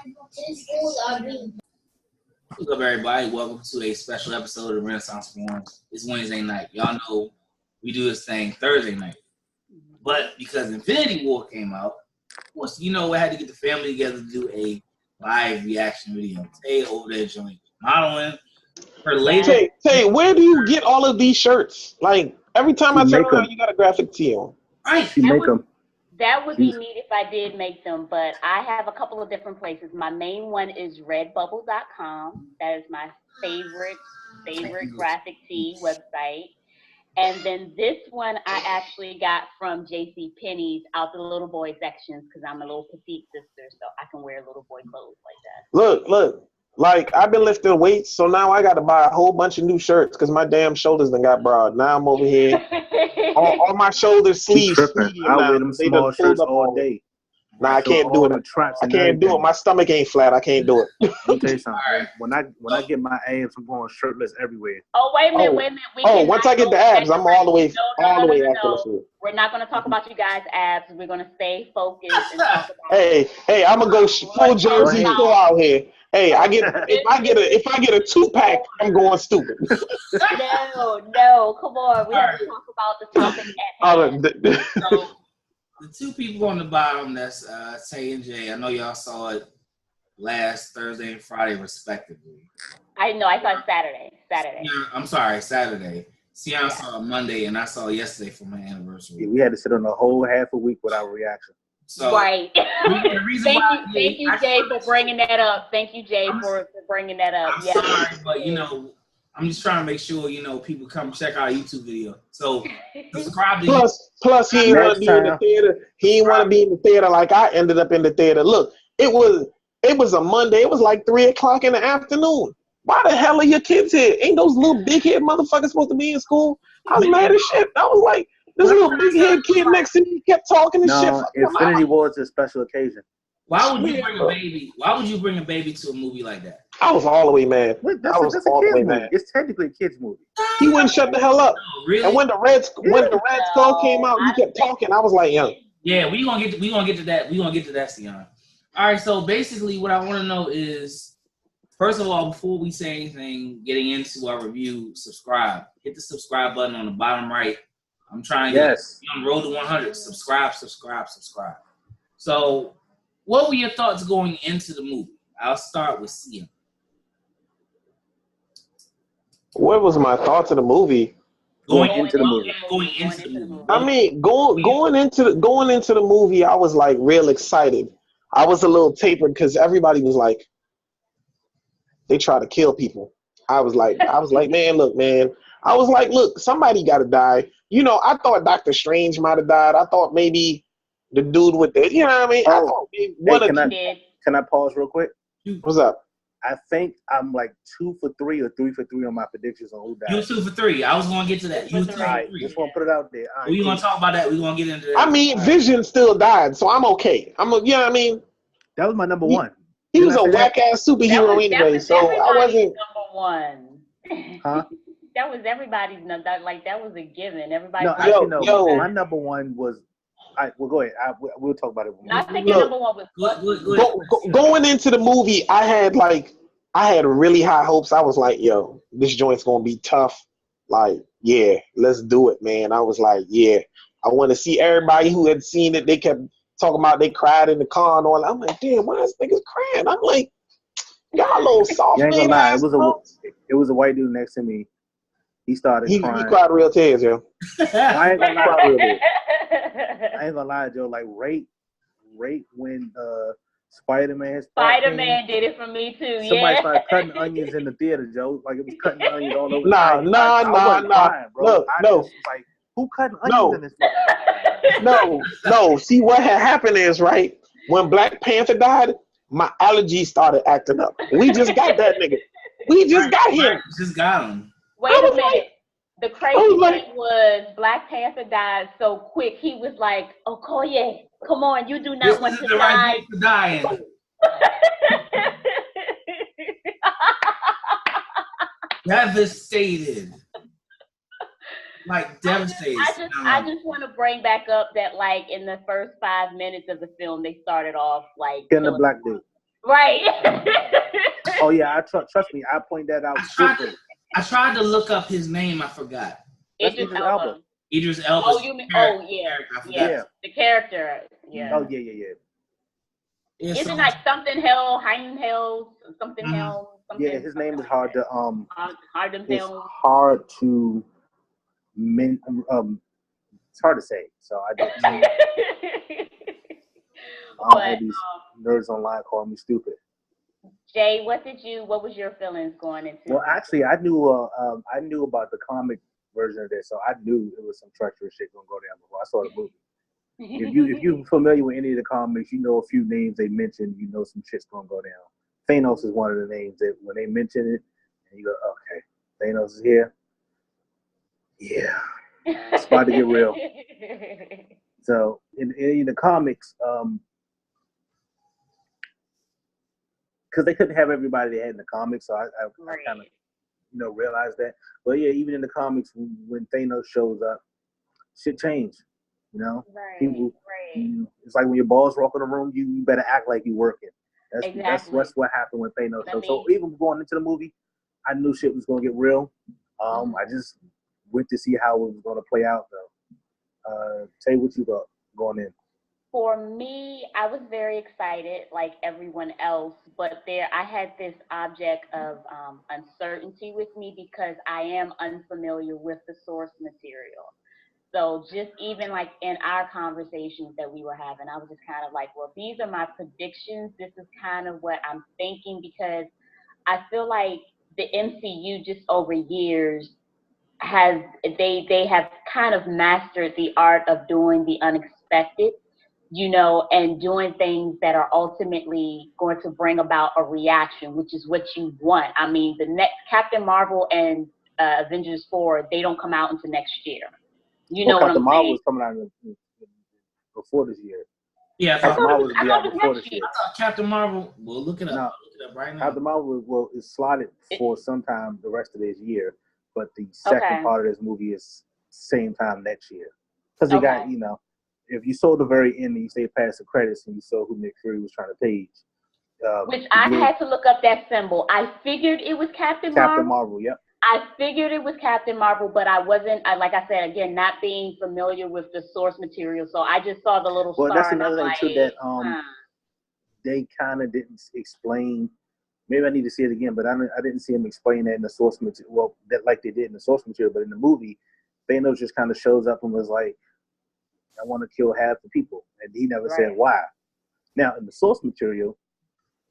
What's up, everybody? Welcome to a special episode of Renaissance Forums. It's Wednesday night. Y'all know we do this thing Thursday night. But because Infinity War came out, of course, we had to get the family together to do a live reaction video. Tay over there joint modeling. Her latest. Tay, where do you get all of these shirts? Like, every time I turn around, you got a graphic tee on. Right. She make them. That would be neat if I did make them, but I have a couple of different places. My main one is redbubble.com. That is my favorite graphic tee website. And then this one I actually got from JCPenney's out the little boy sections because I'm a little petite sister, so I can wear little boy clothes like that. Look. Like, I've been lifting weights, so now I got to buy a whole bunch of new shirts because my damn shoulders done got broad. Now I'm over here. all my shoulders sleeves. I wear them small shirts all day. Nah, I can't do it. I can't do it. My stomach ain't flat. I can't do it. Let me tell you something. When I get my abs, I'm going shirtless everywhere. Oh, wait a minute. Once I get the abs, I'm all the way No. We're not going to talk about you guys' abs. We're going to stay focused and talk about Hey, I'm going to go full Jersey Shore out here. Hey, if I get a 2-pack, I'm going stupid. No, come on. We have to talk about the topic at hand. So, the two people on the bottom, that's Tay and Jay. I know y'all saw it last Thursday and Friday, respectively. I know. I saw it Saturday. Yeah, I'm sorry, Saturday. Sion saw it Monday, and I saw it yesterday for my anniversary. Yeah, we had to sit on a whole half a week without reaction. So, right. The reason Thank you, Jay, for bringing that up. Thank you, Jay, for bringing that up. I'm sorry, but I'm just trying to make sure people come check our YouTube video. So subscribe to Plus, he didn't want to be in the theater. He didn't want to be in the theater like I ended up in the theater. Look, it was a Monday. It was like 3:00 in the afternoon. Why the hell are your kids here? Ain't those little big head motherfuckers supposed to be in school? I was mad as shit. I was like, this little big head kid next to me kept talking and shit. Infinity War is a special occasion. Why would you bring a baby? Why would you bring a baby to a movie like that? I was all the way mad. That's a kid's movie. It's technically a kid's movie. He wouldn't shut the hell up. No, really? And when the Red Skull came out, he kept talking. I was like, yo. Yeah, we gonna get to that. We gonna get to that, Sion. All right. So basically, what I want to know is, first of all, before we say anything, getting into our review, subscribe. Hit the subscribe button on the bottom right. I'm trying to get on the road to 100. Subscribe. So, what were your thoughts going into the movie? I'll start with Sia. What was my thoughts of the movie? Going into the movie. I mean, going into the movie, I was like real excited. I was a little tapered because everybody was like, they try to kill people. I was like, man, look, man. I was like, look, somebody got to die. I thought Doctor Strange might have died. I thought maybe the dude with the, you know what I mean? I thought can I pause real quick? What's up? I think I'm like 2 for 3 or 3 for 3 on my predictions on who died. You 2 for 3. I was going to get to that. You 3 for 3. Right, just want to put it out there. Right, we're going to talk about that. We're going to get into that. I mean, Vision still died, so I'm okay. You know what I mean? That was my number one. He was a whack-ass superhero anyway, so I wasn't. Number one. Huh? That was everybody's number. That was a given. Everybody. No, actually, no. My number one was. Well, go ahead. We'll talk about it. I think your number one was going into the movie. I had really high hopes. I was like, yo, this joint's gonna be tough. Like, yeah, let's do it, man. I was like, yeah, I want to see everybody who had seen it. They kept talking about they cried in the car and all. I'm like, damn, why is niggas crying? I'm like, y'all a little soft. You ain't gonna lie. It was a white dude next to me. He started crying. He cried real tears, yo. I ain't gonna lie, Joe. Like right when SpiderMan did it for me too. Somebody started cutting onions in the theater, Joe. Like it was cutting onions all over. Nah. Look, no. Like who cutting onions in this? No. See what had happened is right when Black Panther died, my allergies started acting up. We just got that nigga. We just got him. Just got him. Wait a minute. The crazy thing was Black Panther died so quick. He was like, Okoye, come on, you do not want to die. Right to die. Devastated. Like devastated. I just want to bring back up that like in the first 5 minutes of the film, they started off like killing the black dude. Right. Oh yeah, trust me. I point that out. I tried to look up his name. I forgot. That's Idris Elba. Idris Elba. Oh, you mean? Oh, yeah. Yeah. The character. Yeah. Oh yeah. Isn't like something hell, Hell, something hell? Something, yeah, his name is hard to it's hard to it's hard to say. So I don't say it. I had these nerds online calling me stupid. Jay, what was your feelings going into? Well, actually, I knew about the comic version of this, so I knew it was some treacherous shit gonna go down before I saw the movie. If you're familiar with any of the comics, you know a few names they mentioned, you know some shit's gonna go down. Thanos is one of the names that when they mention it, and you go, okay, Thanos is here. Yeah, it's about to get real. So in the comics, because they couldn't have everybody they had in the comics, so I kind of realized that. But yeah, even in the comics, when Thanos shows up, shit changed. People. It's like when your boss walk in the room, you better act like you working. That's what happened when Thanos showed. So even going into the movie, I knew shit was gonna get real. I just went to see how it was gonna play out though. Tell you what you thought going in. For me, I was very excited, like everyone else, but I had this object of uncertainty with me because I am unfamiliar with the source material. So just even like in our conversations that we were having, I was just kind of like, well, these are my predictions. This is kind of what I'm thinking because I feel like the MCU just over years they have kind of mastered the art of doing the unexpected, and doing things that are ultimately going to bring about a reaction, which is what you want. I mean, the next Captain Marvel and Avengers 4, they don't come out until next year. Captain Marvel was coming out before this year. Yeah, Captain Marvel was before this year. I thought Captain Marvel. Well, look it up. Look it up right now. Captain Marvel is slotted for sometime the rest of this year, but the second part of this movie is same time next year. Because they got if you saw the very end and you stayed past the credits and you saw who Nick Fury was trying to page. Which I had to look up that symbol. I figured it was Captain Marvel. Captain Marvel, yep. I figured it was Captain Marvel, but I wasn't, like I said, again, not being familiar with the source material. So I just saw the little star. Well, that's another thing, too, that they kind of didn't explain. Maybe I need to see it again, but I didn't see him explain that in the source material. Well, that like they did in the source material, but in the movie, Thanos just kind of shows up and was like, I want to kill half the people. And he never said why. Now, in the source material,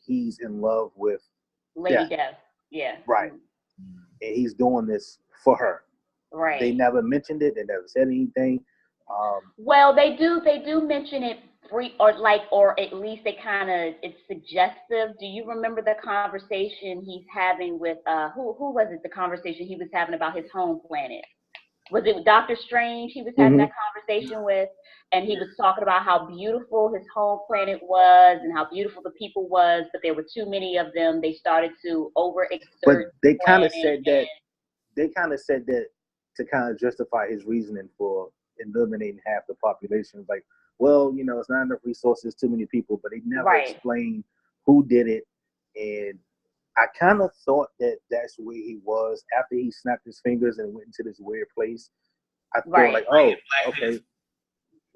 he's in love with Lady Death. Yeah. Right. And he's doing this for her. Right. They never mentioned it. They never said anything. Well, they do mention it or at least it's suggestive. Do you remember the conversation he's having with who was it? The conversation he was having about his home planet. Was it Doctor Strange he was having that conversation with? And he was talking about how beautiful his home planet was and how beautiful the people was, but there were too many of them. They started to overexert. But they kind of said that. They kind of said that to kind of justify his reasoning for eliminating half the population. Like, well, it's not enough resources, too many people, but they never explained who did it. And I kind of thought that that's where he was after he snapped his fingers and went into this weird place. I thought like, oh, okay.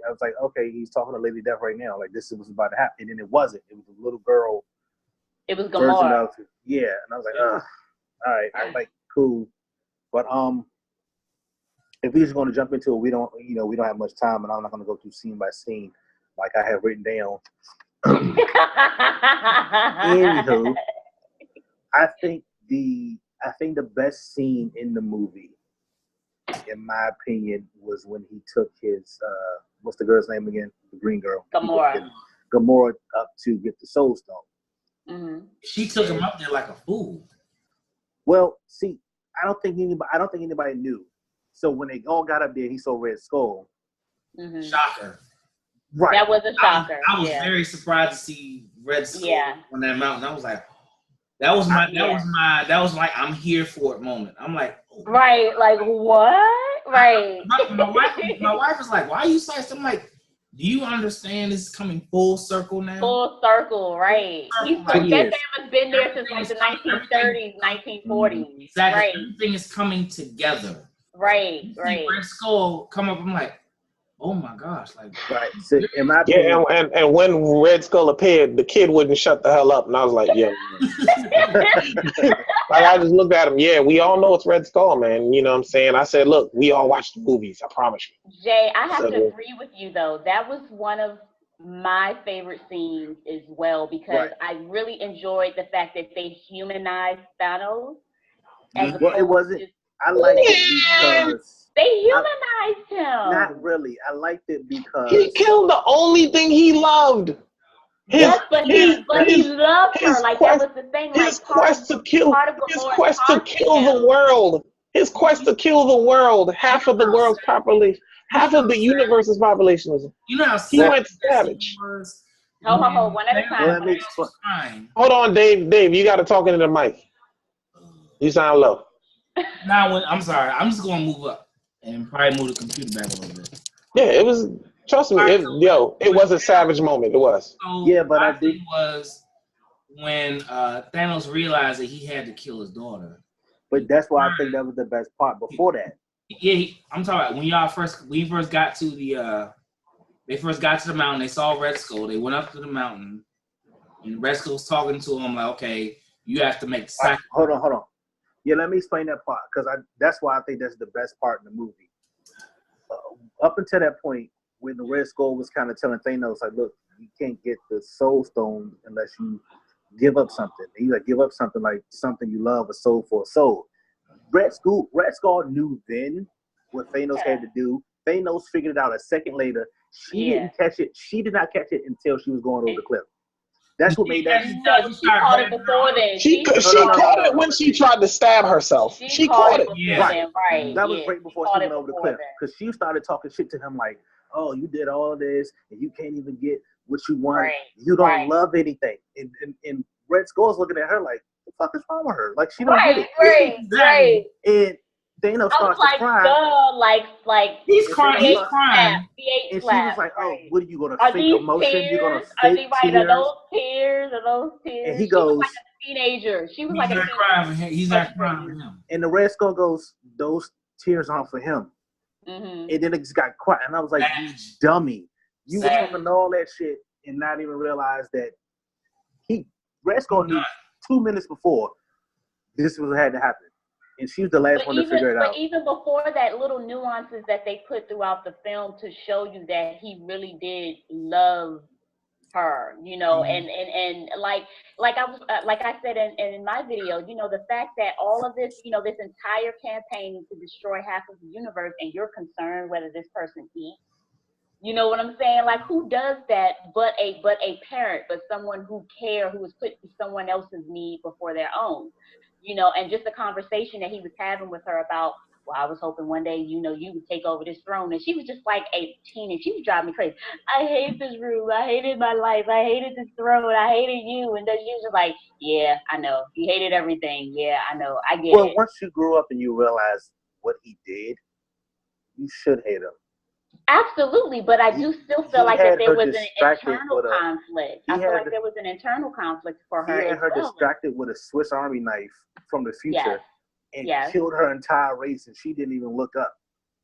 I was like, okay, he's talking to Lady Death right now. Like, this was about to happen. And then it wasn't. It was a little girl. It was Gamora. Yeah. And I was like, all right. I was like, cool. But if we're just going to jump into it, we don't have much time, and I'm not going to go through scene by scene like I have written down. Anywho, I think the best scene in the movie, in my opinion, was when he took his what's the girl's name again? The green girl. Gamora up to get the Soul Stone. Mm-hmm. She took him up there like a fool. Well, see, I don't think anybody knew. So when they all got up there, he saw Red Skull. Mm-hmm. Shocker. Right. That was a shocker. I was very surprised to see Red Skull on that mountain. I was like, that was my I'm here for it moment. I'm like, oh. Right, like what? Right. My wife was like, why are you sliced? I'm like, Do you understand this is coming full circle now? Full circle, right? That Thanos been there since like the 1930s, 1940s. Exactly. Right. Everything is coming together. Right. You see Red Skull come up. I'm like, oh my gosh! Like, right. So, in my opinion, and when Red Skull appeared, the kid wouldn't shut the hell up, and I was like, yeah. Like I just looked at him. Yeah, we all know it's Red Skull, man. You know what I'm saying? I said, look, we all watch the movies. I promise you. Jay, I have to agree with you though. That was one of my favorite scenes as well because I really enjoyed the fact that they humanized Thanos. Well, it wasn't. I liked it because they humanized him. Not really. I liked it because he killed the only thing he loved. But he loved her. Like that was the thing. His quest to kill the world. His quest to kill the world. Half of the world's population. Half of the universe's population was. You know how he went savage. One at a time. Hold on, Dave. Dave, you got to talk into the mic. You sound low. I'm sorry. I'm just going to move up and probably move the computer back a little bit. Yeah, it was. Trust me, it was a savage moment. It was. So yeah, but I think was when Thanos realized that he had to kill his daughter. But that's why I think that was the best part. Before that, yeah, I'm talking about when we first got to the they first got to the mountain. They saw Red Skull. They went up to the mountain, and Red Skull was talking to him like, "Okay, you have to make the sacrifice." Hold on. Yeah, let me explain that part because that's why I think that's the best part in the movie. Up until that point, when the Red Skull was kind of telling Thanos, like, look, you can't get the Soul Stone unless you give up something. He's like, give up something like something you love, a soul for a soul. Red Skull knew then what Thanos had to do. Thanos figured it out a second later. She didn't catch it. She did not catch it until she was going over the cliff. That's what made that. She caught it before then. She caught it when she tried to stab herself. She caught it. Right. That was right before she went over the cliff. Because she started talking shit to him like, oh, you did all this and you can't even get what you want. Right. You don't love anything. And Red Skull's looking at her like, what the fuck is wrong with her? Like, she don't get it. Right. And Thanos starts to cry. Like he's crying. He's crying. And she was like, "Oh, what are you gonna fake emotion? You're gonna fake tears? Are those tears? Are those tears?" And he goes, like a teenager. She was he's not crying for him. He's not crying for him. And the Red Skull goes, "Those tears aren't for him." Mm-hmm. And then it just got quiet, and I was like, "You dummy! You were talking all that shit and not even realize that Red Skull knew 2 minutes before this had to happen." And she was the last one to figure it out. But even before that, little nuances that they put throughout the film to show you that he really did love her, you know, and like I was like I said in my video, you know, the fact that all of this, you know, this entire campaign to destroy half of the universe, and you're concerned whether this person eats. You know what I'm saying? Like, who does that but a parent, but someone who is putting someone else's need before their own. You know, and just the conversation that he was having with her about, well, I was hoping one day, you know, you would take over this throne. And she was just like 18, and she was driving me crazy. I hate this room. I hated my life. I hated this throne. I hated you. And then she was just like, yeah, I know. You hated everything. Yeah, I know. I get it. Well, once you grew up and you realize what he did, you should hate him. Absolutely, but I do still feel like that there was an internal conflict. I feel like there was an internal conflict for her. He had her distracted with a Swiss Army knife from the future and killed her entire race, and she didn't even look up.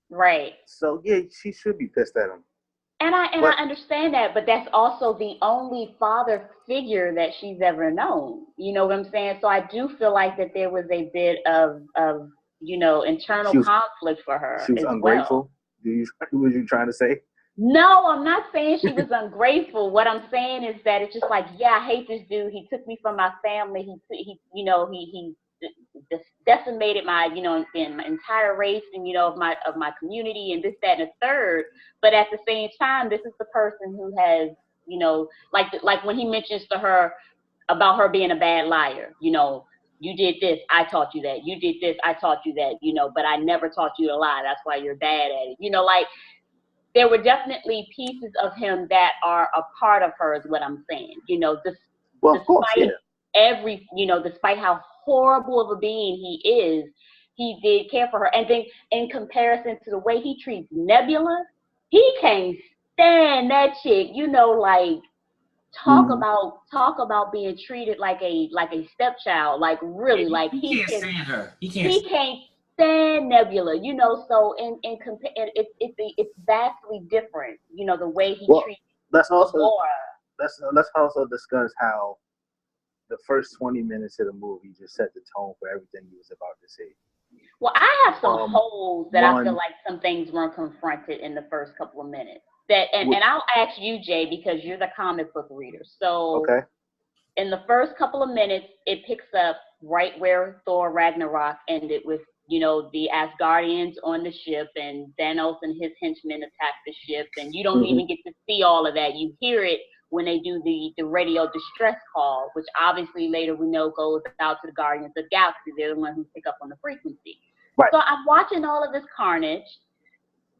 Right. So yeah, she should be pissed at him. And I understand that, but that's also the only father figure that she's ever known. You know what I'm saying? So I do feel like that there was a bit of you know, internal conflict for her. She was ungrateful. Well. What were you trying to say? No, I'm not saying she was ungrateful. What I'm saying is that it's just like, yeah, I hate this dude. He took me from my family. He you know, he decimated my, you know, in my entire race and, you know, of my community and this, that, and the third. But at the same time, this is the person who has, you know, like when he mentions to her about her being a bad liar, you know, you did this, I taught you that. You did this, I taught you that, you know, but I never taught you to lie. That's why you're bad at it. You know, like, there were definitely pieces of him that are a part of her is what I'm saying. You know, despite you know, despite how horrible of a being he is, he did care for her. And then in comparison to the way he treats Nebula, he can't stand that chick. You know, like talk about being treated like a stepchild. Like really, like he can't stand her. He can't stand Nebula. You know, so it's vastly different. You know, the way he treats Laura. Let's also discuss how the first 20 minutes of the movie just set the tone for everything he was about to say. Well, I have some holes that I feel like some things weren't confronted in the first couple of minutes. And I'll ask you, Jay, because you're the comic book reader. So in the first couple of minutes, it picks up right where Thor Ragnarok ended with, you know, the Asgardians on the ship and Thanos and his henchmen attack the ship. And you don't even get to see all of that. You hear it when they do the radio distress call, which obviously later we know goes out to the Guardians of the Galaxy. They're the ones who pick up on the frequency. Right. So I'm watching all of this carnage.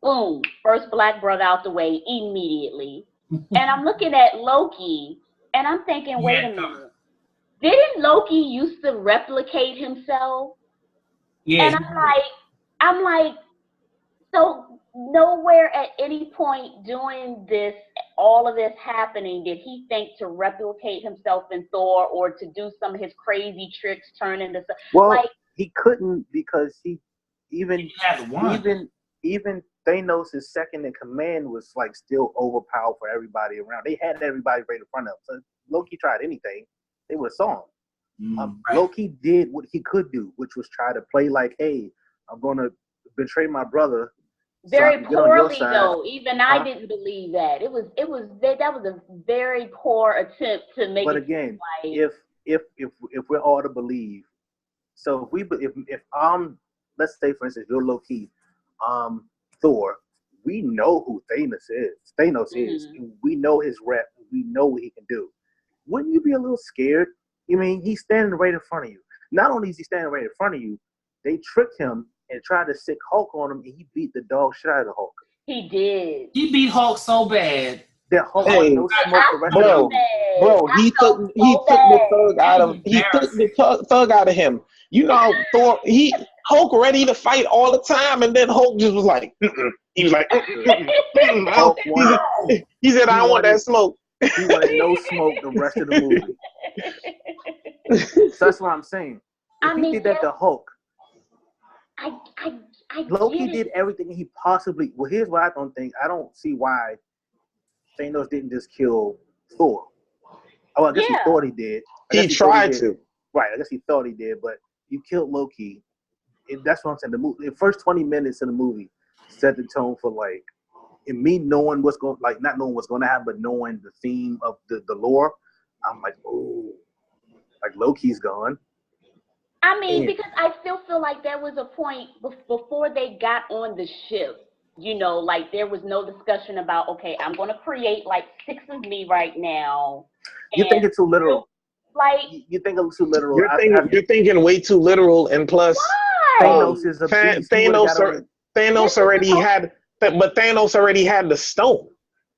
Boom, first black brother out the way immediately. And I'm looking at Loki, and I'm thinking, wait a minute. Didn't Loki used to replicate himself? Yeah. And I'm like, so nowhere at any point during this, all of this happening, did he think to replicate himself in Thor or to do some of his crazy tricks, turn into something? Well, like, he couldn't because even Thanos' second in command was like still overpowered for everybody around. They had everybody right in front of him. So Loki tried anything, they would have saw him. Right. Loki did what he could do, which was try to play like, hey, I'm going to betray my brother. Very poorly though. Even I didn't believe that. That was a very poor attempt to make. But again, like, if we're all to believe, so if let's say for instance you're Loki, Thor, we know who Thanos is. We know his rep. We know what he can do. Wouldn't you be a little scared? I mean, he's standing right in front of you. Not only is he standing right in front of you, they tricked him and tried to sick Hulk on him, and he beat the dog shit out of the Hulk. He did. He beat Hulk so bad. That Hulk had no smoke the rest of the movie. Bro, he took the thug out of him. You know, Thor, Hulk ready to fight all the time, and then Hulk just was like, he was like, he said, I want that smoke. He wanted no smoke the rest of the movie. So that's what I'm saying. If he did that to Hulk, Loki did everything he possibly. Well, here's what I don't think. I don't see why Thanos didn't just kill Thor. Oh, I guess he thought he did. He tried to. Right, I guess he thought he did, but you killed Loki. That's what I'm saying. The first 20 minutes of the movie set the tone for like, and me knowing what's going, like not knowing what's going to happen, but knowing the theme of the lore. I'm like, oh, like Loki's gone. I mean, because I still feel like there was a point before they got on the ship, you know, like there was no discussion about, okay, I'm going to create like 6 of me right now. You think it's too literal? Like you think it's too literal? You're thinking way too literal, and plus, Thanos is a beast. Thanos already had, but Thanos already had the stone.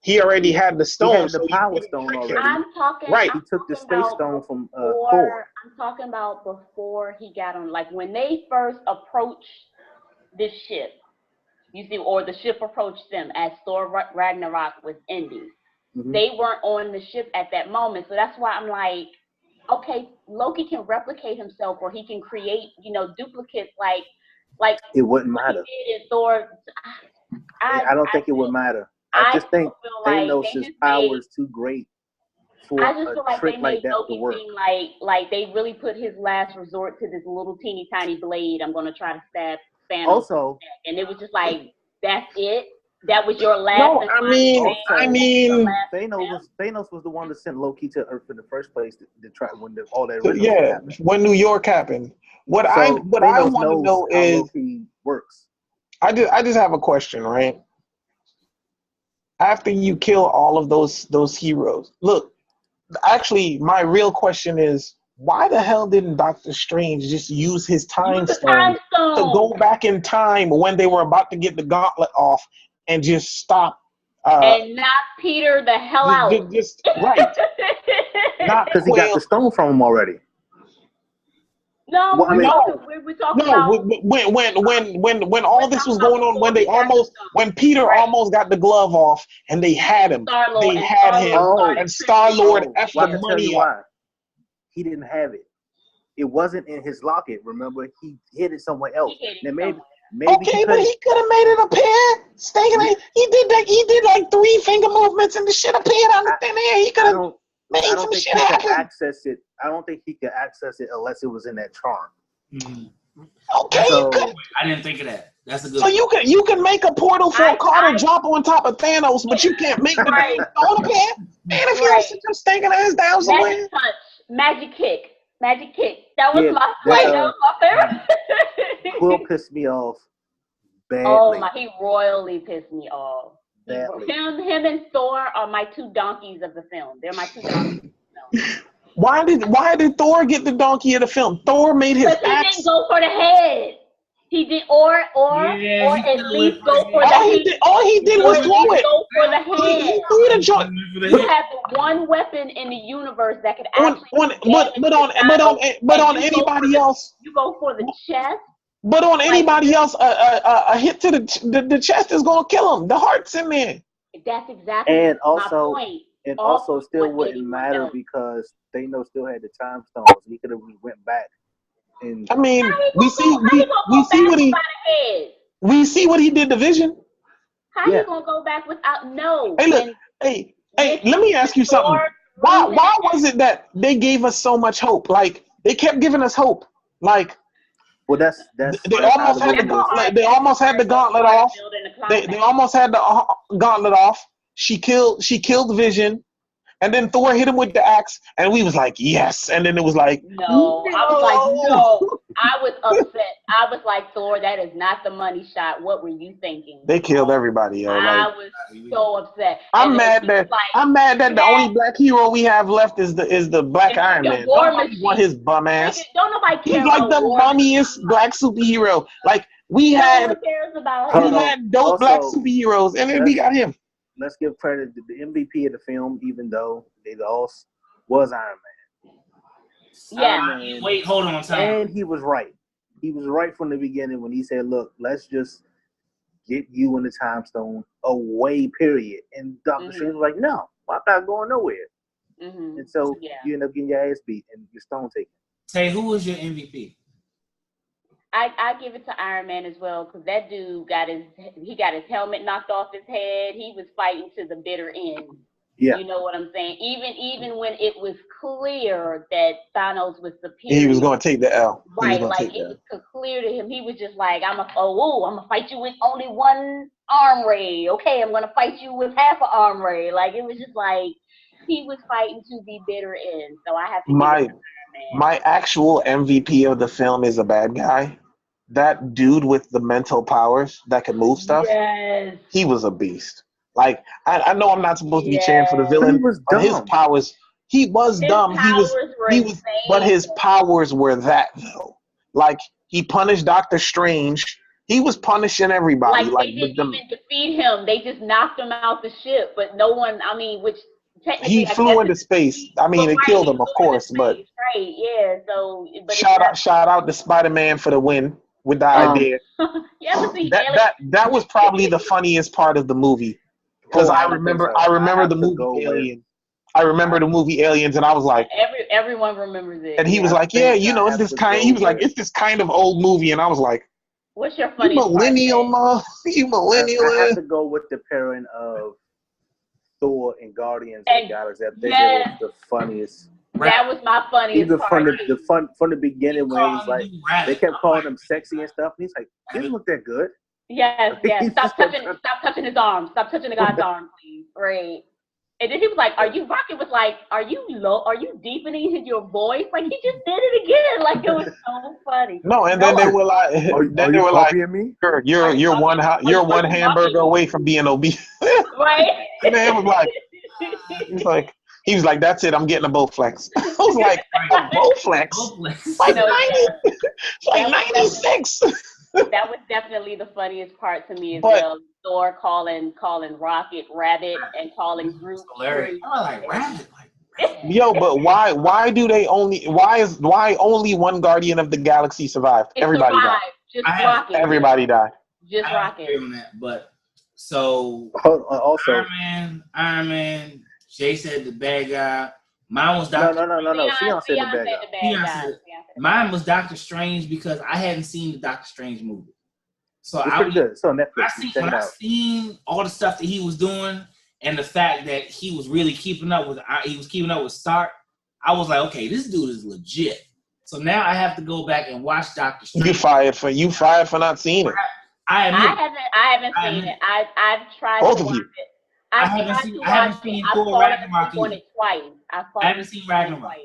He already had the stone. He had the power stone already. Right. He took the space stone from Thor. I'm talking about before he got on, like when they first approached this ship, you see, or the ship approached them as Thor Ragnarok was ending. They weren't on the ship at that moment. So that's why I'm like, okay, Loki can replicate himself, or he can create, you know, duplicates like it wouldn't matter. Thor. I don't think it would matter. I just think Thanos' power is too great for a trick like that to work. Like they really put his last resort to this little teeny tiny blade. I'm gonna try to stab Thanos. Also, and it was just like, that's it. That was your last. No, I mean, Thanos was the one that sent Loki to Earth in the first place to try when all that. Happened. When New York happened. What I want to know is Loki works. I just have a question, right? After you kill all of those heroes, look, actually, my real question is, why the hell didn't Doctor Strange just use his time stone to go back in time when they were about to get the gauntlet off and just stop? And knock Peter the hell out. Right. Not because he got the stone from him already. No, Well, I mean, we're talking No, about when all this was going on, when Peter almost got the glove off and they had him, Star-Lord, they had him, and Star-Lord effed well, I the can tell you money up. why. He didn't have it. It wasn't in his locket. Remember, he hid it somewhere else. Now, maybe Okay, but he could have made it appear. He did that. He did like 3 finger movements and the shit appeared out of thin air. He could have made some shit happen. Access it. I don't think he could access it unless it was in that charm. Mm-hmm. Okay, so, I didn't think of that. That's a good. So you can make a portal for a car to drop on top of Thanos, but you can't make the stone appear. And if you don't sit your stinking ass down somewhere. Magic kick. That was my favorite. Quill pissed me off badly. Oh my, he royally pissed me off. Badly. Him and Thor are my 2 donkeys of the film. They're my 2 donkeys of the film. Why did Thor get the donkey of the film? Thor made his axe. He didn't go for the head. He did, or at least go for the head. All he did was throw it. Go for the head. He threw the joint. You have the one weapon in the universe that could actually. But on anybody else. You go for the chest. But on anybody else, a hit to the chest is gonna kill him. The heart's in there. That's exactly my point. And also still wouldn't matter because Thanos still had the time stones. He could have went back. And I mean, we see what he did to Vision. How you gonna go back without no? Hey, look, hey, let me ask you something. Why was it that they gave us so much hope? Like they kept giving us hope. Like, well, that's they almost had the gauntlet. They almost had the gauntlet off. They almost had the gauntlet off. She killed Vision. And then Thor hit him with the axe, and we was like, yes. And then it was like, no. I was like, no. I was upset. I was like, Thor, that is not the money shot. What were you thinking? They killed everybody, yo. I was so upset. I'm mad that the only black hero we have left is the Black Iron Man. Nobody want his bum ass. Don't nobody care. He's like the mummiest black superhero. Like we had dope black superheroes, and then we got him. Let's give credit to the MVP of the film, even though they lost, was Iron Man. Yeah. Wait, hold on. And he was right. He was right from the beginning when he said, look, let's just get you and the Time Stone away, period. And Doctor Strange was like, no, I'm not going nowhere. Mm-hmm. And so you end up getting your ass beat and your stone taken. Tay, who was your MVP? I give it to Iron Man as well because that dude got his helmet knocked off his head. He was fighting to the bitter end. Yeah. You know what I'm saying? Even when it was clear that Thanos was superior. He was going to take the L. Right, like it was clear to him. He was just like, I'm gonna fight you with only one arm ray. Okay, I'm gonna fight you with half an arm ray. Like it was just like he was fighting to the bitter end. So I have to give it to Iron Man. My actual MVP of the film is a bad guy. That dude with the mental powers that can move stuff. Yes. He was a beast. Like I know I'm not supposed to be cheering for the villain, but his powers. He was dumb. He was, but his powers were that though. Like he punished Doctor Strange. He was punishing everybody. Like they didn't even defeat him. They just knocked him out the ship. But no one. I mean, which. He flew into space. I mean, it killed him, of course, but right, yeah. So shout out to SpiderMan for the win with the idea. That was probably the funniest part of the movie because I remember the movie Aliens. I remember the movie Aliens, and I was like, everyone remembers it. And he was like, yeah, you know, it's this kind. He was like, it's this kind of old movie, and I was like, what's your funniest part? You millennial. I have to go with the pairing of Thor and Guardians of the Galaxy. I think it was the funniest. That was my funniest part. From the beginning when he was like, they kept calling him sexy and stuff, and he's like, he didn't look that good. Yes. Stop touching his arm. Stop touching the guy's arm, please. Right. And then he was like, Rocket was like, are you deepening your voice? Like he just did it again. Like it was so funny. No, and then they were like, me? You're one hamburger away from being obese. Right. And then it was like, he was like, that's it, I'm getting a Bowflex. I was like, a Bowflex? Like 96. That was definitely the funniest part to me as well. Thor calling Rocket Rabbit and calling Groot. Hilarious. I was like, Rabbit? Yo, but why do they only why only one Guardian of the Galaxy survived? Everybody died. Just Rocket. Everybody died. Just Rocket. On that, but so also Iron Man. Jay said the bad guy. Mine was No. Sion said the bad guy. Mine was Doctor Strange because I hadn't seen the Doctor Strange movie. So it's pretty good. So Netflix. When I seen all the stuff that he was doing and the fact that he was really keeping up with Stark, I was like, okay, this dude is legit. So now I have to go back and watch Doctor Strange. You fired for not seeing it. I haven't seen it. I've tried both to of watch you. it. I haven't seen Thor Ragnarok either. I haven't seen Ragnarok.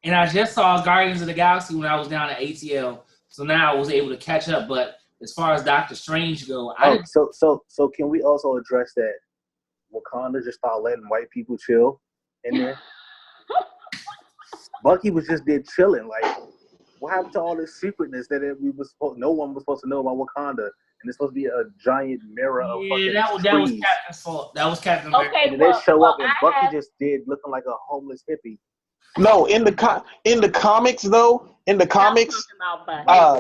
And I just saw Guardians of the Galaxy when I was down at ATL. So now I was able to catch up. But as far as Doctor Strange go, so can we also address that Wakanda just started letting white people chill in there? Bucky was just there chilling. Like, what happened to all this secretness that no one was supposed to know about Wakanda? And it's supposed to be a giant mirror of fucking that was Captain's fault. That was Captain America. Okay, and they show up and Bucky just did looking like a homeless hippie. No, in the comics though,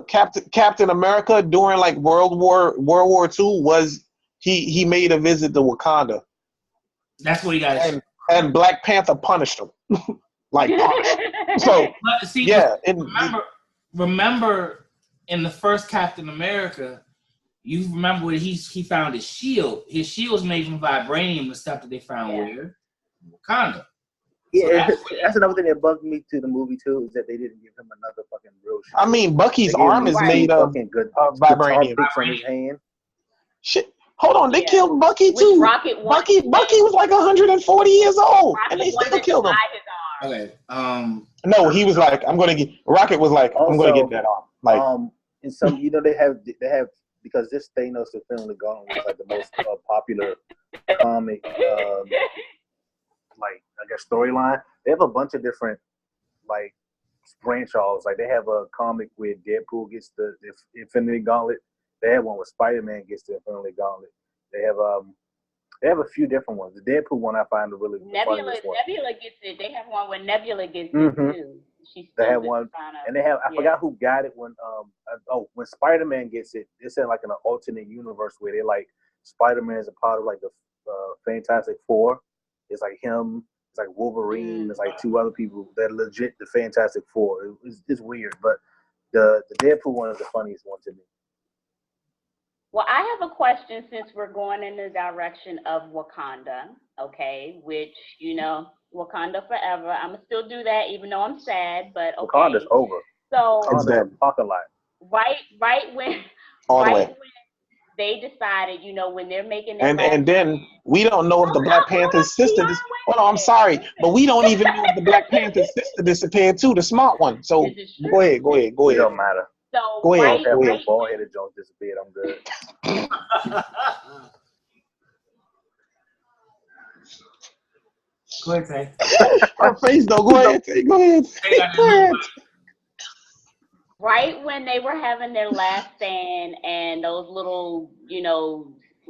Captain America during like World War II was he made a visit to Wakanda. That's what he got. And Black Panther punished him. So see, remember in the first Captain America, you remember when he found his shield. His shield was made from vibranium, the stuff that they found where Wakanda. Yeah, so that's another thing that bugged me to the movie too, is that they didn't give him another fucking real shield. I mean, Bucky's arm is made of vibranium. On his hand. Shit. Hold on, they killed Bucky too. Bucky was like 140 years old, and they still killed him. Okay. No, he was like, Rocket was like, I'm gonna get that arm. Like, and some, they have because this Thanos the film the Gauntlet was like the most popular comic, like I guess storyline. They have a bunch of different like branch offs. Like they have a comic where Deadpool gets the Infinity Gauntlet. They have one where SpiderMan gets the Infinity Gauntlet. They have a few different ones. The Deadpool one I find really Nebula gets it. They have one where Nebula gets it too. They have one, and they have I forgot who got it when when Spider-Man gets it. It's in like an alternate universe where they like Spider-Man is a part of like the Fantastic Four. It's like him. It's like Wolverine. There's like two other people that are legit the Fantastic Four. It's weird, but the Deadpool one is the funniest one to me. Well, I have a question since we're going in the direction of Wakanda, okay? Which, Wakanda forever. I'm going to still do that even though I'm sad, but okay. Wakanda's over. So, talk a lot. Right when they decided, when they're making their and then we don't know if the Black Panther's sister I'm sorry, but we don't even know if the Black Panther's sister disappeared too, the smart one. So go ahead. It don't matter. So go ahead. Bald-headed Jones disappeared. I'm good. Go ahead, Tay. Her face though. Go ahead. Go ahead. Right when they were having their last stand and those little,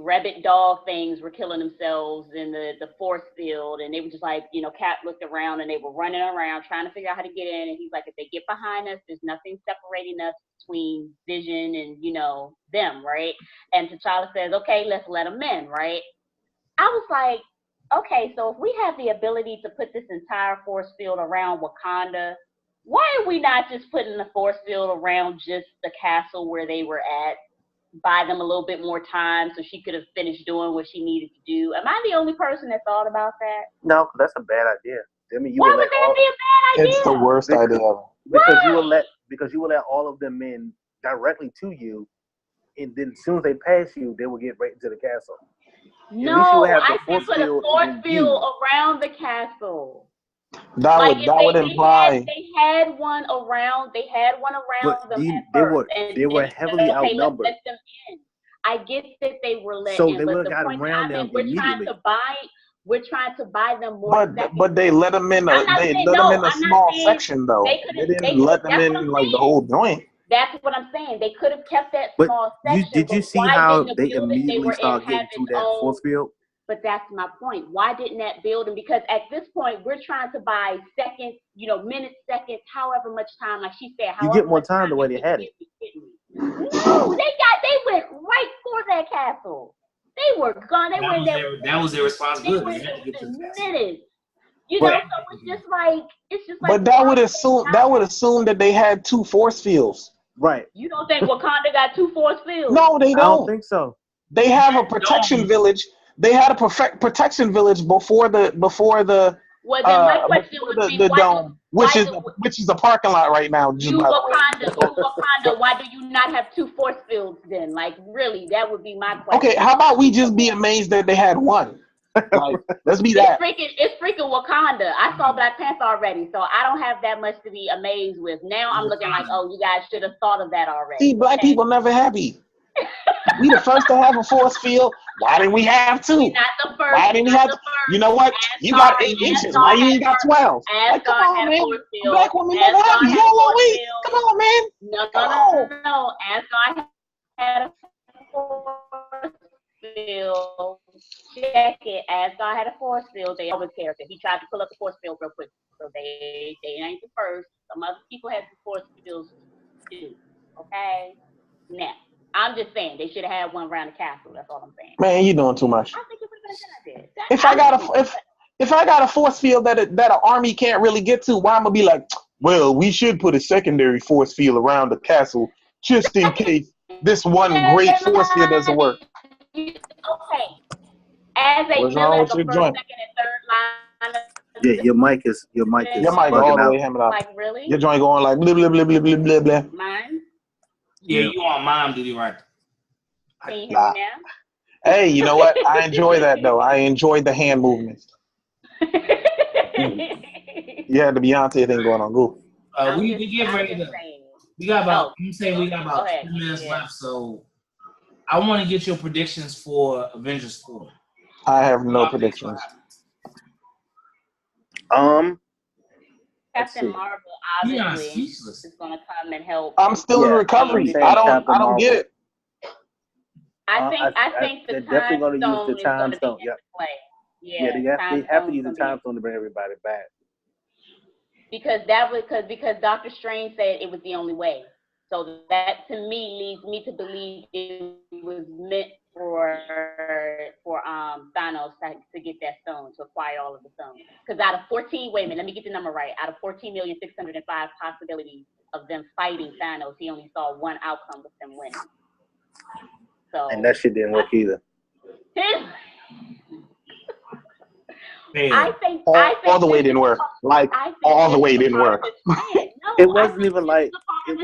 rabbit dog things were killing themselves in the force field, and they were just like, Cap looked around and they were running around trying to figure out how to get in, and he's like, if they get behind us, there's nothing separating us between Vision and them, right? And T'Challa says, okay, let's let them in, right? I was like, okay, so if we have the ability to put this entire force field around Wakanda, why are we not just putting the force field around just the castle where they were at? Buy them a little bit more time so she could have finished doing what she needed to do. Am I the only person that thought about that? No, that's a bad idea. I mean, why would that be a bad idea? It's the worst idea ever. Because you will let all of them in directly to you, and then as soon as they pass you, they will get right into the castle. No, I said put a force field around the castle. That would imply they had one around them. They were heavily outnumbered. Let them in. I get that they were let so in, they would have got around them immediately. We're trying to buy them more. But they let them in a small section though. They didn't let them in like the whole joint. That's what I'm saying. They could have kept that small section. Did you see how they immediately started getting to that force field? But that's my point. Why didn't that building? Because at this point, we're trying to buy seconds, minutes, seconds, however much time. Like she said, you get more time the way they had it. No, they went right for that castle. They were gone. That was their responsibility. Minutes. So it's just like. But that would assume that they had 2 force fields. Right. You don't think Wakanda got 2 force fields? No, they don't. I don't think so. They have a protection village. They had a protection village before the. Well, then my question would be, the dome, which is a parking lot right now. Wakanda, why do you not have 2 force fields then? Like, really, that would be my question. Okay, how about we just be amazed that they had 1? Like, let's be that. It's freaking Wakanda. I saw Black Panther already, so I don't have that much to be amazed with. Now I'm looking like, oh, you guys should have thought of that already. See, black people never happy. We the first to have a force field. Why didn't we have 2? Not the first. Why didn't we have? You know what? You got 8 inches. Why you ain't got 12? Like, come on, man. Black women never happy. Y'all wait. Come on, man. No. Asgard had a force field. Check it. Asgard had a force field. They always character. He tried to pull up the force field real quick. So they ain't the first. Some other people had the force fields too. Okay? Now, I'm just saying they should have had 1 around the castle. That's all I'm saying. Man, you doing too much. I think it would have been a good idea. If I got a force field that an army can't really get to, why I'm gonna be like, well, we should put a secondary force field around the castle just in case this one great force field doesn't work. Okay. As a What's wrong with the your first, joint? second, and third line. Yeah, your mic is Your mic bugging all the way out. hammered out. Like, really? Your joint going like blah blah blah blah blah blah blah. Mine? Yeah, you on mom duty, right? Can you hear me now? Hey, you know what? I enjoy that though. I enjoy the hand movements. Yeah, the Beyonce thing going on. Go. We get ready to. We got about. We got about 2 minutes left, so I want to get your predictions for Avengers 4. I have no predictions. Captain Marvel obviously is going to come and help. I'm still in recovery. I don't get it. I think the they're definitely time going to use the time stone. Yeah. Yeah, they have to use the time stone to bring everybody back. Because Dr. Strange said it was the only way. So that to me leads me to believe it was meant for Thanos to get that stone, to acquire all of the stones. Because out of 14, wait a minute, let me get the number right. Out of 14,605,000 possibilities of them fighting Thanos, he only saw 1 outcome with them winning. So and that shit didn't work either. I think all the way didn't work. Like all the way didn't work. It wasn't even like they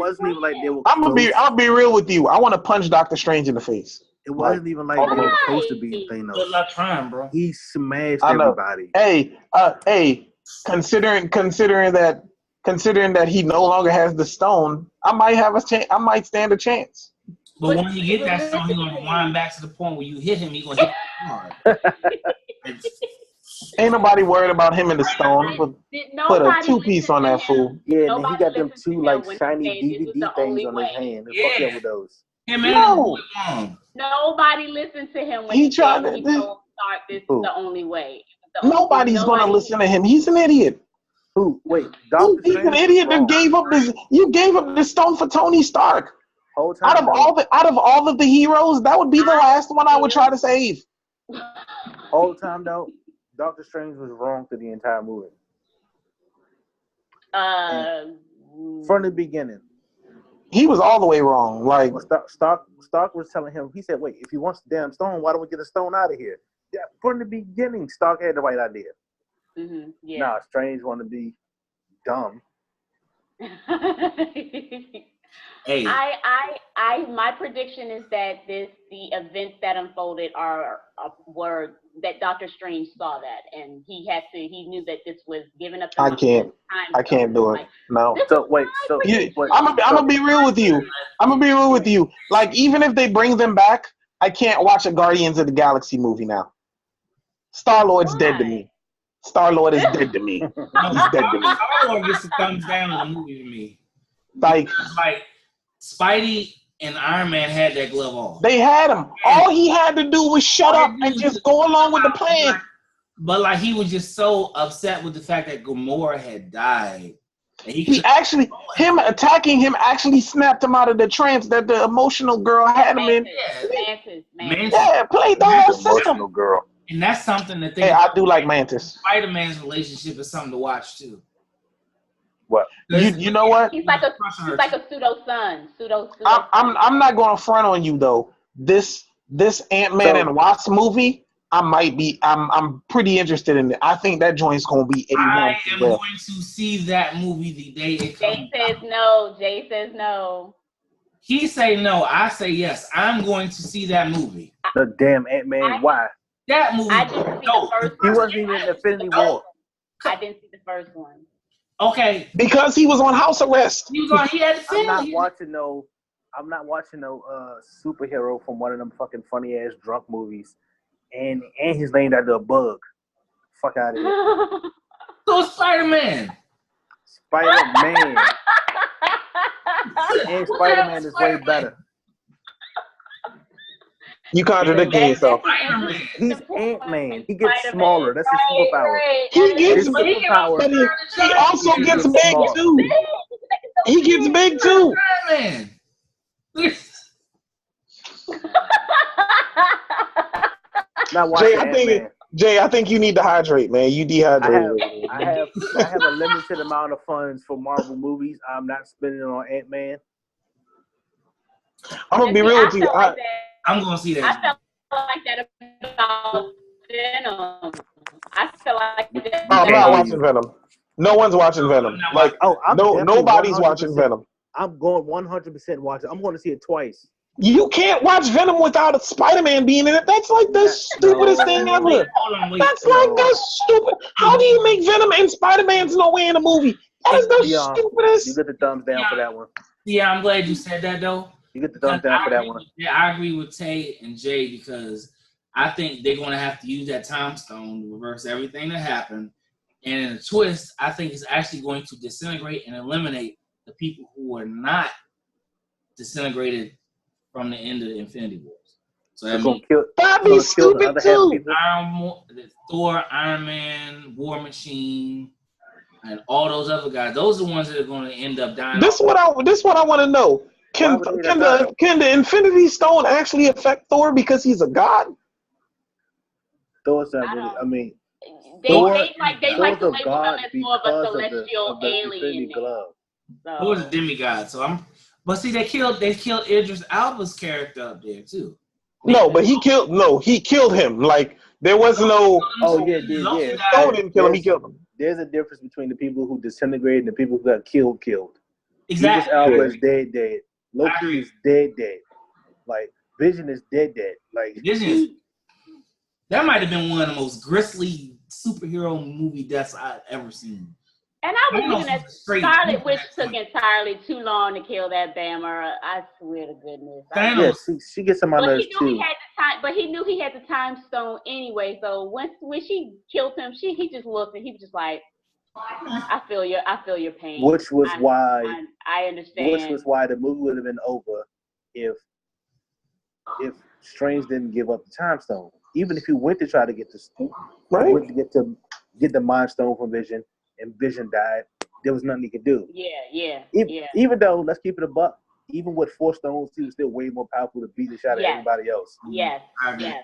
were. I'm gonna be real with you. I want to punch Doctor Strange in the face. It wasn't even like they were supposed to be Thanos. Good luck trying, bro. He smashed everybody. Hey, considering that he no longer has the stone, I might have a chance. I might stand a chance. But when you get that stone, he's gonna wind back to the point where you hit him. He's gonna hit you hard. Ain't nobody worried about him in the stone. Put a 2-piece on that fool. Yeah, and then he got them 2 like shiny DVD things on his hand. Fuck up with those. No. Nobody listened to him when he tried to. This is the only way. Nobody's gonna listen to him. He's an idiot. Who? Wait, he's an idiot that gave up this. You gave up this stone for Tony Stark. Out of all of the heroes, that would be the last one I would try to save. Whole time though, Doctor Strange was wrong through the entire movie. From the beginning. He was all the way wrong. Like Stark was telling him, he said, wait, if he wants the damn stone, why don't we get the stone out of here? Yeah, from the beginning, Stark had the right idea. Mm-hmm, yeah. Nah, Strange wanted to be dumb. Hey. My prediction is that the events that unfolded were that Doctor Strange saw that, and he knew that this was giving up. I can't do it. No. I'm gonna be real with you. Like, even if they bring them back, I can't watch a Guardians of the Galaxy movie now. Star-Lord's dead to me. Star-Lord is dead to me. He's dead to me. Star-Lord gets a thumbs down in the movie to me. Like Spidey and Iron Man had that glove off. They had him. All he had to do was shut up and just go along with the plan. But like he was just so upset with the fact that Gamora had died. He actually, him attacking him actually snapped him out of the trance that the emotional girl had him in. Mantis. Yeah, played the whole system. Emotional girl. And that's something that Hey, I do like Mantis. Spider-Man's relationship is something to watch too. What? You know what? He's like a pseudo son. I'm not going to front on you though. This Ant-Man and Wasp movie, I'm pretty interested in it. I think that joint's going to be A1. I am going to see that movie the day it comes. Jay says no. He say no. I say yes. I'm going to see that movie. The damn Ant-Man. Why? That movie. I didn't see the first one. He wasn't even in Infinity War. I didn't see the first one. Okay. Because he was on house arrest. He had I'm not watching no superhero from one of them fucking funny ass drunk movies. And he's named after a bug. Fuck out of here. So Spider-Man. Spider-Man. And Spider-Man is way better. You contradicting yourself. He's Ant-Man. He gets smaller. That's his superpower. He gets big, but he also gets big too. He gets big too. Spider-Man. Jay, I think you need to hydrate, man. You dehydrated. I have a limited amount of funds for Marvel movies. I'm not spending it on Ant-Man. I'm gonna be real with you. I'm gonna see that. I felt like that about Venom. I feel like that. I'm not watching Venom. No one's watching Venom. Like, nobody's watching Venom. I'm going 100% watching. I'm going to see it twice. You can't watch Venom without a Spider-Man being in it. That's like the stupidest thing ever. That's like the stupid. How do you make Venom and Spider-Man's nowhere in a movie? That is the stupidest. You get the thumbs down for that one. Yeah, I'm glad you said that though. You get the thumbs down for that one. Yeah, I agree with Tay and Jay because I think they're going to have to use that time stone to reverse everything that happened. And in a twist, I think it's actually going to disintegrate and eliminate the people who are not disintegrated from the end of the Infinity Wars. So that'd be stupid too. Thor, Iron Man, War Machine, and all those other guys. Those are the ones that are going to end up dying. This what I want to know. Can the Infinity Stone actually affect Thor because he's a god? Thor's not really. I mean, they like to label him as more of a celestial alien. Thor's a demigod. But see, they killed Idris Elba's character up there too. No, but he killed him. Like there was no. Oh yeah. Stone didn't kill him. He killed him. There's a difference between the people who disintegrated and the people who got killed. Exactly. Idris Elba is dead. Loki is dead. Like Vision is dead. Like Vision. That might have been one of the most grisly superhero movie deaths I've ever seen. And I was thinking that Scarlet Witch took entirely too long to kill that Bammer. I swear to goodness. Yeah, she gets some on those too. But he knew he had the time stone anyway. So when she killed him, he just looked and he was just like, I feel your pain. Which was why I understand. Which was why the movie would have been over if Strange didn't give up the time stone. Even if he went to try to get the stone, went to get the Mind Stone from Vision, and Vision died, there was nothing he could do. Yeah. Even though, let's keep it a buck, even with 4 stones, he was still way more powerful to beat the shot at everybody else. Yes.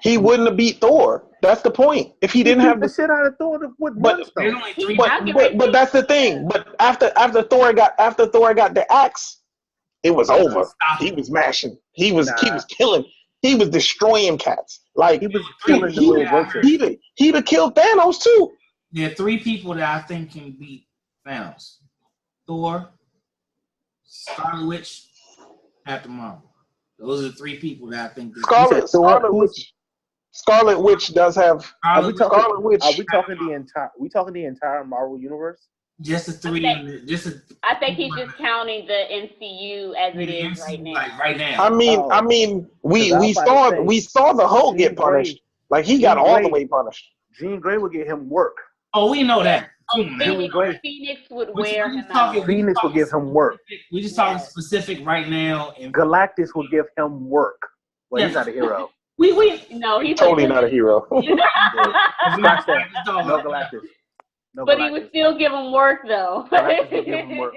He wouldn't have beat Thor. That's the point. If he didn't have the shit out of Thor with one stone. But that's the thing. But after Thor got the axe, it was over. He was mashing. He was killing. He was destroying cats. Like he was killing the little vulture. He'd have killed Thanos too. There are 3 people that I think can beat Thanos: Thor, Scarlet Witch, Captain Marvel. Those are the 3 people that I think. Scarlet Witch does have. Are we talking the entire Marvel universe? Just the 3. I think he's just counting the MCU as it is right now. Like right now. I mean, we saw the Hulk get punished. Like he got all the way punished. Jean Grey would get him work. Oh, we know that. Phoenix would wear him out. Phoenix would give him work. We're just talking specific right now. And Galactus would give him work. Well, he's not a hero. No, he's totally not a hero. Scratch that. No Galactus. No but Galactus. he would still give him work, though. Galactus would give him work.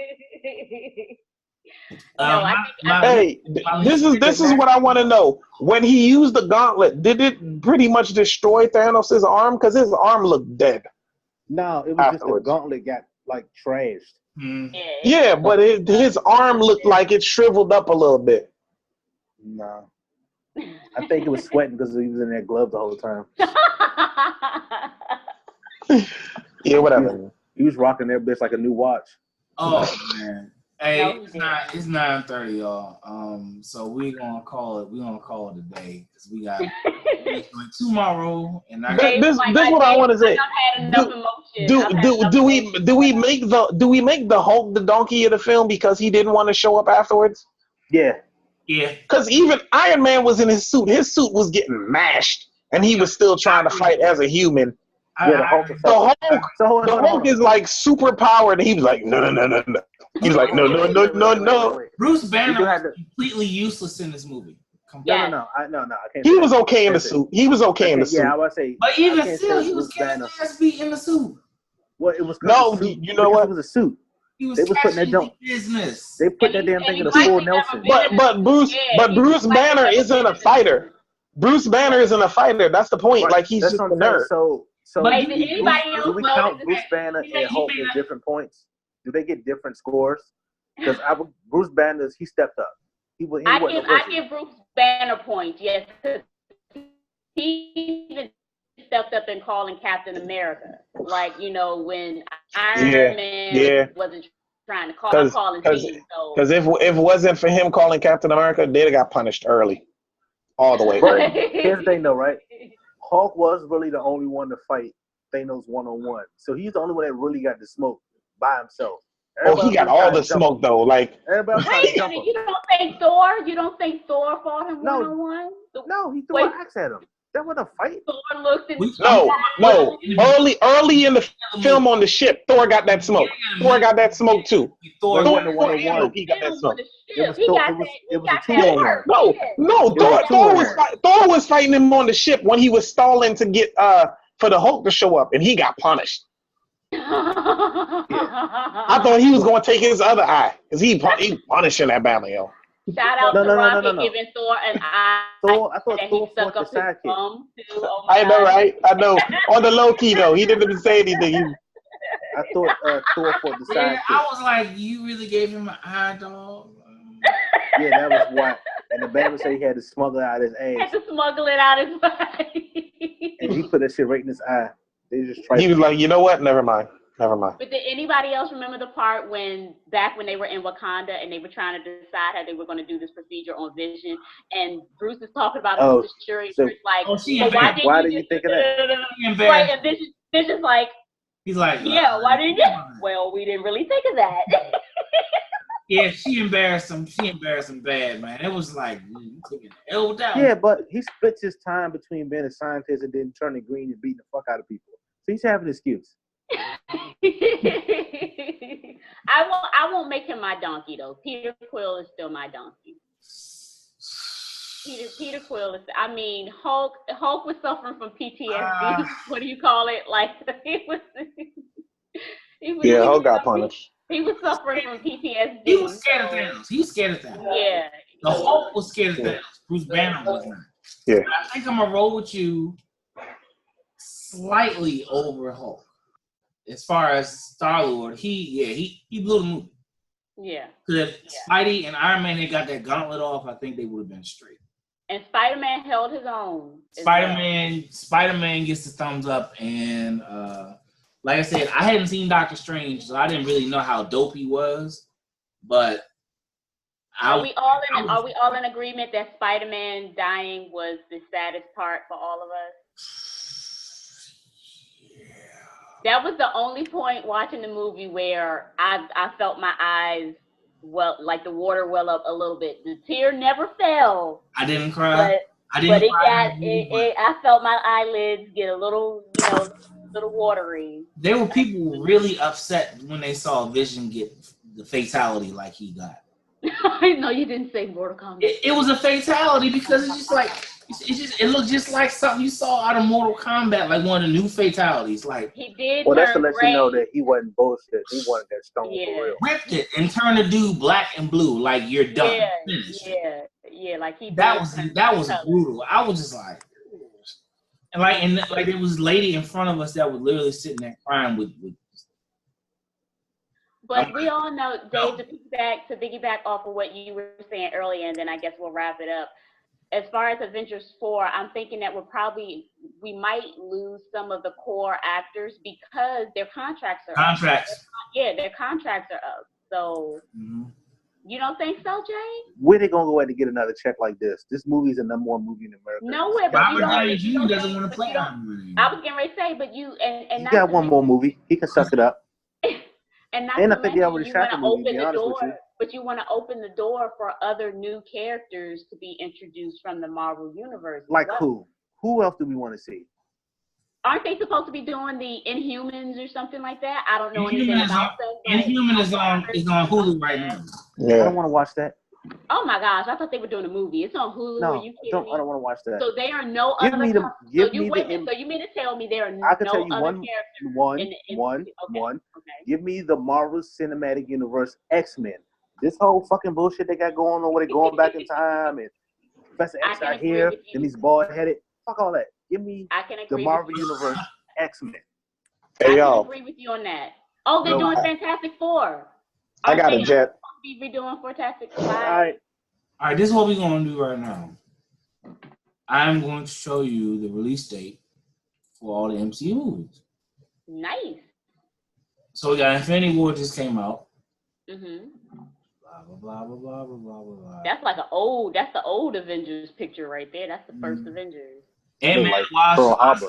This is what I want to know. When he used the gauntlet, did it pretty much destroy Thanos' arm? Because his arm looked dead. No, it was just the gauntlet got like trashed. Yeah, but his arm looked like it shriveled up a little bit. No. I think it was sweating because he was in that glove the whole time. Yeah, whatever. He was rocking that bitch like a new watch. Oh man. Hey, it's 9:30, y'all. So we're gonna call it a day because we got tomorrow, and this what I want to say. Do we make the Hulk the donkey of the film because he didn't want to show up afterwards? Yeah. Because even Iron Man was in his suit. His suit was getting mashed, and he was still trying to fight as a human. The Hulk is like super powered, and he was like, no. He was like, no. Bruce Banner was completely useless in this movie. No, I can't. He was okay in the suit. He was okay in the suit. Yeah, I would say. But even still, he was getting his ass beat in the suit. Well, it was you know what? It was a suit. He was putting that business. They put that damn thing in a full Nelson. But Bruce Banner isn't a fighter. Bruce Banner isn't a fighter. That's the point. Right. Like he's just a nerd. So do we count Bruce Banner and Hulk at different points? Do they get different scores? Because Bruce Banner, he stepped up. I give Bruce Banner points, yes. He even stepped up in calling Captain America. Like, when Iron Man wasn't trying to call him. Because if it wasn't for him calling Captain America, they'd have got punished early. All the way. But here's the thing, though, right? Hulk was really the only one to fight Thanos one-on-one. So he's the only one that really got the smoke by himself. He got all the smoke though. Like everybody wait a minute, you don't think Thor fought him one-on-one? No, he threw an axe at him. That wasn't a fight. Thor looked at No. Early in the film on the ship, Thor got that smoke. Thor got that smoke too. Thor wasn't the one-on-one. He got that smoke. It was a two-on-one. No. Thor was fighting him on the ship when he was stalling to get for the Hulk to show up, and he got punished. I thought he was going to take his other eye because he punishing that badly, yo. Shout out to Rocket giving Thor an eye. I thought Thor fought the sidekick. I know, right? I know. On the low key, though, he didn't even say anything. I thought Thor fought the sidekick. I was like, you really gave him an eye, dog? Yeah, that was why. And the band said he had to smuggle it out his ass. Had to smuggle it out his eye. And he put that shit right in his eye. He was like, you know what? Never mind. But did anybody else remember the part when they were in Wakanda and they were trying to decide how they were going to do this procedure on Vision, and Bruce is talking about it with the jury, so like, why did you think of that? Right, and Vision's like, he's like, yeah, why didn't you? Well, we didn't really think of that. Yeah, she embarrassed him. She embarrassed him bad, man. It was like taking the L down. Yeah, but he splits his time between being a scientist and then turning green and beating the fuck out of people. So he's having an excuse. I won't make him my donkey though. Peter Quill is still my donkey. Peter Quill is. I mean, Hulk was suffering from PTSD. What do you call it? Like he was. Hulk got punished. He was suffering from PTSD. He was scared of Thanos. Yeah. The Hulk was scared of Thanos. Bruce Banner was not. Yeah. I think I'm gonna roll with you slightly over Hulk. As far as Star-Lord, he blew the movie. Yeah. Because if Spidey and Iron Man had got that gauntlet off, I think they would have been straight. And Spider-Man held his own. Spider-Man gets the thumbs up, and like I said, I hadn't seen Doctor Strange, so I didn't really know how dope he was. But are we all in agreement that Spider-Man dying was the saddest part for all of us? That was the only point watching the movie where I felt my eyes like the water well up a little bit. The tear never fell. I didn't cry. I felt my eyelids get a little, little watery. There were people really upset when they saw Vision get the fatality like he got. No, you didn't say Mortal Kombat. It was a fatality because it's just like it looked just like something you saw out of Mortal Kombat, like one of the new fatalities. Like he did. Well, that's to turn let gray. you know that he wasn't bullshit. He wanted that stone Yeah. for real. ripped it and turned the dude black and blue, like you're done, Yeah, finished. yeah, like he. That did was color. brutal. I was just like, and there was a lady in front of us that was literally sitting there crying with. But we all know, Dave, to piggyback off of what you were saying earlier, and then I guess we'll wrap it up. As far as Avengers 4, I'm thinking that we might lose some of the core actors because their contracts are up. Their contracts are up. So, you don't think so, Jay? Where they gonna go ahead to get another check like this? This movie's the number one movie in America. Nowhere, but Robert Downey Jr. doesn't want to play I was getting ready to say, but you and you got one more movie. He can suck it up. And not I to think mention, they already you shot want the to movie, to be open the honest with door, you. but you want to open the door for other new characters to be introduced from the Marvel universe. Like who? Who else do we want to see? Aren't they supposed to be doing the Inhumans or something like that? I don't know anything about them. Inhuman is on Hulu right now. Yeah. I don't want to watch that. Oh my gosh, I thought they were doing a movie. It's on Hulu. No, Are you kidding me? I don't want to watch that. So there are no other. So you mean to tell me there are no other characters? One. Give me the Marvel Cinematic Universe X-Men. This whole fucking bullshit they got going on where they're going back in time and Professor X out here, then he's bald-headed. Fuck all that. Give me the Marvel Universe X-Men. Hey, I can agree with you on that. Oh, they're doing Fantastic Four. I got a jet. Be redoing Fantastic Four. All right, this is what we're going to do right now. I'm going to show you the release date for all the MCU movies. Nice. So we got Infinity War just came out. Mm-hmm. Blah, blah, blah, blah, blah, blah, blah, blah. That's the old Avengers picture right there. That's the first Avengers. Ant-Man and the Wasp,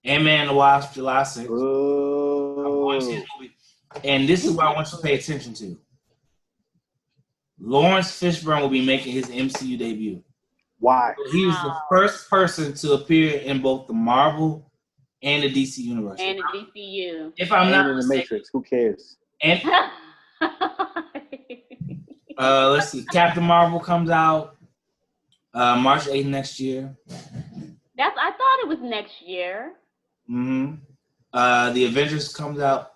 Ant-Man and the Wasp, July 6th. And this is what I want you to pay attention to. Lawrence Fishburne will be making his MCU debut. Why? He was the first person to appear in both the Marvel and the DC universe. And the DCU. If I'm not in the Matrix, who cares? And let's see. Captain Marvel comes out March 8th next year. I thought it was next year. Mm-hmm. The Avengers comes out.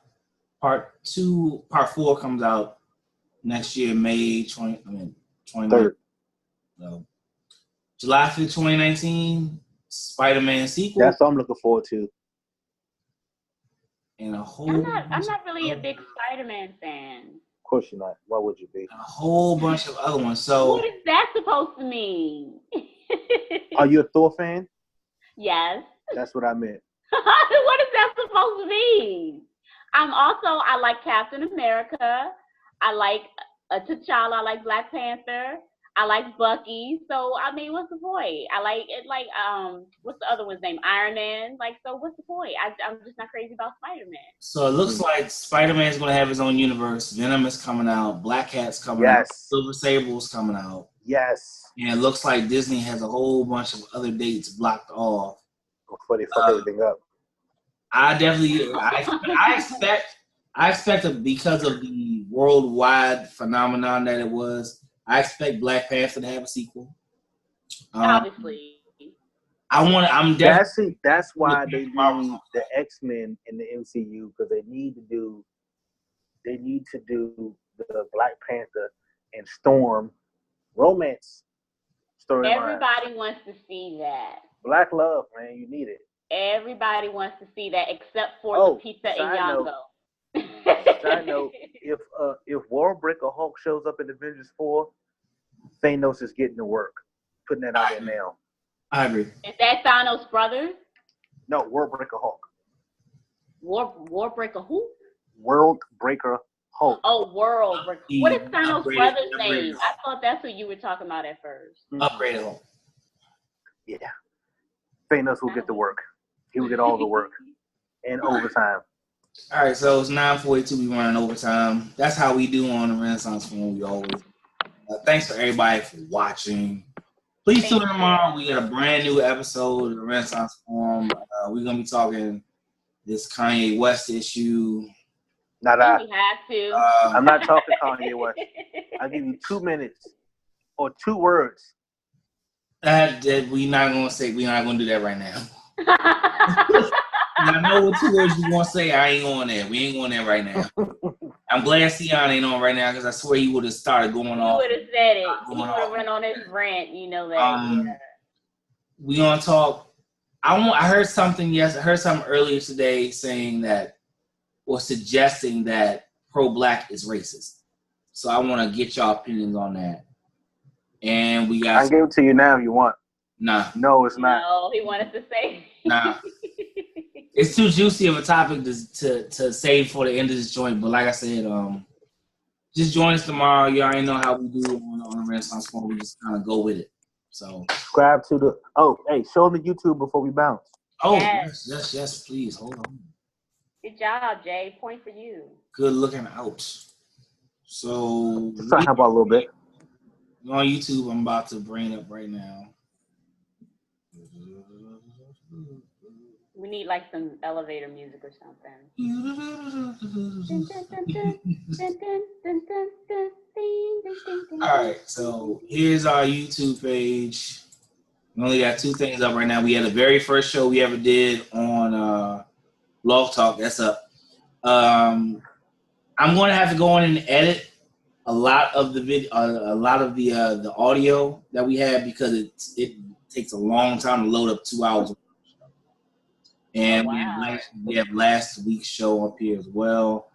Part 4 comes out next year, May 23rd. No. July 5th, 2019, SpiderMan sequel. That's what I'm looking forward to. And I'm not really a big SpiderMan fan. Of course you're not. Why would you be? A whole bunch of other ones. So what is that supposed to mean? Are you a Thor fan? Yes. That's what I meant. What is that supposed to mean? I like Captain America. I like T'Challa. I like Black Panther. I like Bucky. So I mean, what's the point? I like it. Like what's the other one's name? Iron Man. Like, so what's the point? I'm just not crazy about Spider-Man. So it looks like Spider-Man is going to have his own universe. Venom is coming out. Black Cat's coming out. Silver Sable's coming out. Yes. And it looks like Disney has a whole bunch of other dates blocked off before they fuck everything up. I expect that because of the worldwide phenomenon that it was, I expect Black Panther to have a sequel. Obviously. That's why they need the X-Men in the MCU, because they need to do the Black Panther and Storm romance storyline. Everybody wants to see that. Black love, man, you need it. Everybody wants to see that, except for Lupita Nyong'o. Side note: if Warbreaker Hulk shows up in Avengers 4, Thanos is getting to work. Putting that out there now. I agree. Is that Thanos' brother? No, Warbreaker Hulk. Warbreaker who? Worldbreaker Hulk. Oh, Worldbreaker. What is Thanos' brother's name? I thought that's what you were talking about at first. Upgraded Hulk. Yeah. Thanos will get to work. He will get all the work and overtime. All right, so it's 9:42. We running overtime. That's how we do on the Renaissance Film. We always. Thanks for everybody for watching. Please tune in tomorrow. We got a brand new episode of the Renaissance Forum. We're gonna be talking this Kanye West issue. Not I. We have to. I'm not talking Kanye West. I'll give you 2 minutes or 2 words. That we're not gonna do that right now. I know what 2 words you gonna say. I ain't going there. We ain't going there right now. I'm glad Sion ain't on right now because I swear he would have started going off. He would have said it. He would have went on his rant. You know that. We gonna talk. I heard something. I heard something earlier today saying that, or suggesting that pro-black is racist. So I want to get y'all opinions on that. And we got. I can give it to you now if you want. Nah. No, it's not. No, he wanted to say. Nah. It's too juicy of a topic to save for the end of this joint. But like I said, just join us tomorrow. You already know how we do on the Renaissance Forum. We just kind of go with it. So subscribe to the. Oh, hey, show them the YouTube before we bounce. Oh yes, please. Hold on. Good job, Jay. Point for you. Good looking out. So let's talk about a little bit. On YouTube, I'm about to bring it up right now. We need like some elevator music or something. All right, so here's our YouTube page. We only got 2 things up right now. We had the very first show we ever did on Blog Talk. That's up. I'm going to have to go in and edit a lot of the video, a lot of the audio that we have because it takes a long time to load up 2 hours. And we have last week's show up here as well.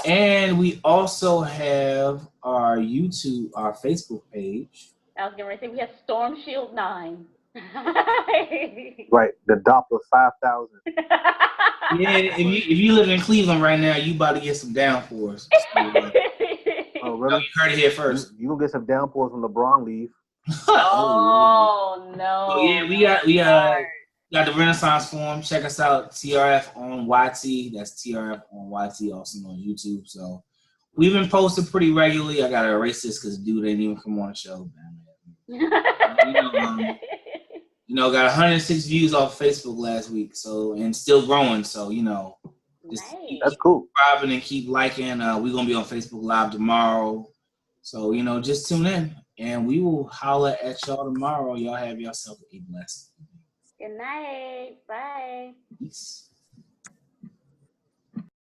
And we also have our YouTube, our Facebook page. I was going to say we have Storm Shield 9. Right, the Doppler 5,000. Yeah, if you live in Cleveland right now, you about to get some downpours. Oh, really? You heard it here first. You gonna get some downpours when LeBron leave. Oh no! So yeah, we got the Renaissance Forum. Check us out, TRF on YT. That's TRF on YT, also on YouTube. So we've been posting pretty regularly. I gotta erase this because dude didn't even come on the show. Got 106 views off Facebook last week. So and still growing. So just that's cool. Subscribing and keep liking. We're gonna be on Facebook Live tomorrow. So just tune in and we will holler at y'all tomorrow. Y'all have yourself a blessed. Good night. Bye. Peace.